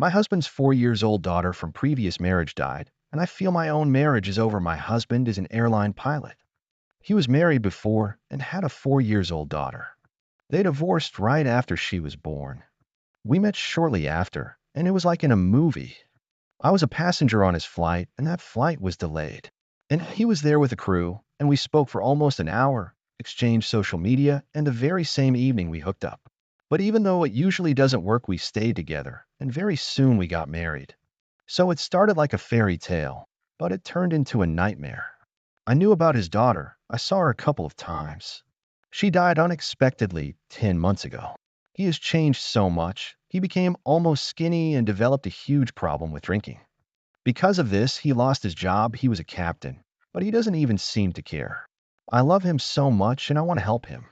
My husband's 4 years old daughter from previous marriage died, and I feel my own marriage is over. My husband is an airline pilot. He was married before and had a 4 years old daughter. They divorced right after she was born. We met shortly after, and it was like in a movie. I was a passenger on his flight, and that flight was delayed. And he was there with the crew, and we spoke for almost an hour, exchanged social media, and the very same evening we hooked up. But even though it usually doesn't work, we stayed together, and very soon we got married. So it started like a fairy tale, but it turned into a nightmare. I knew about his daughter. I saw her a couple of times. She died unexpectedly 10 months ago. He has changed so much. He became almost skinny and developed a huge problem with drinking. Because of this, he lost his job. He was a captain, but he doesn't even seem to care. I love him so much and I want to help him.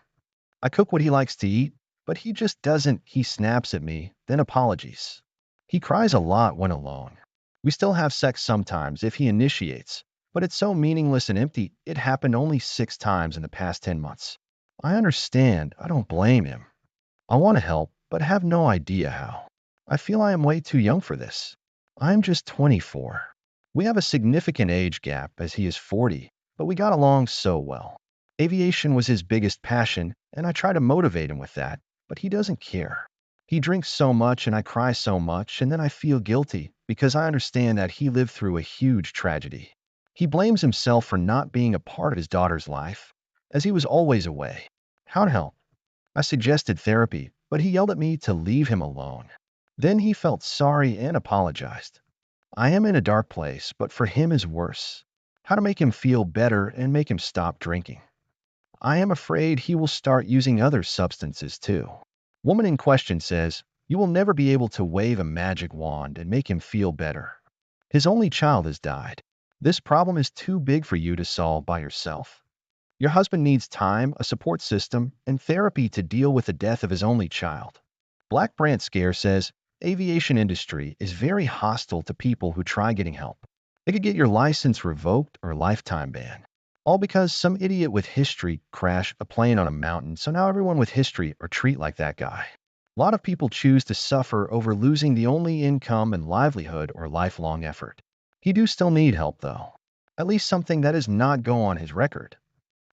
I cook what he likes to eat, but he just doesn't. He snaps at me, then apologies. He cries a lot when alone. We still have sex sometimes if he initiates, but it's so meaningless and empty. It happened only 6 times in the past 10 months. I understand. I don't blame him. I want to help, but have no idea how. I feel I am way too young for this. I am just 24. We have a significant age gap as he is 40, but we got along so well. Aviation was his biggest passion, and I try to motivate him with that, but he doesn't care. He drinks so much and I cry so much, and then I feel guilty because I understand that he lived through a huge tragedy. He blames himself for not being a part of his daughter's life, as he was always away. How to help? I suggested therapy, but he yelled at me to leave him alone. Then he felt sorry and apologized. I am in a dark place, but for him is worse. How to make him feel better and make him stop drinking? I am afraid he will start using other substances too. Woman in question says, you will never be able to wave a magic wand and make him feel better. His only child has died. This problem is too big for you to solve by yourself. Your husband needs time, a support system, and therapy to deal with the death of his only child. Black Brant Scare says, aviation industry is very hostile to people who try getting help. It could get your license revoked or lifetime ban. All because some idiot with history crashed a plane on a mountain, so now everyone with history are treated like that guy. A lot of people choose to suffer over losing the only income and livelihood or lifelong effort. He do still need help though. At least something that is not go on his record.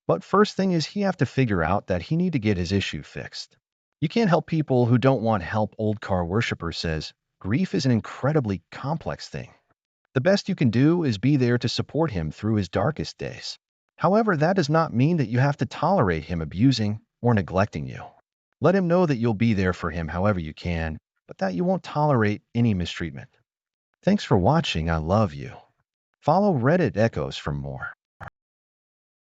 But first thing is he have to figure out that he need to get his issue fixed. You can't help people who don't want help. Old car worshiper says, grief is an incredibly complex thing. The best you can do is be there to support him through his darkest days. However, that does not mean that you have to tolerate him abusing or neglecting you. Let him know that you'll be there for him however you can, but that you won't tolerate any mistreatment. Thanks for watching. I love you. Follow Reddit Echoes for more.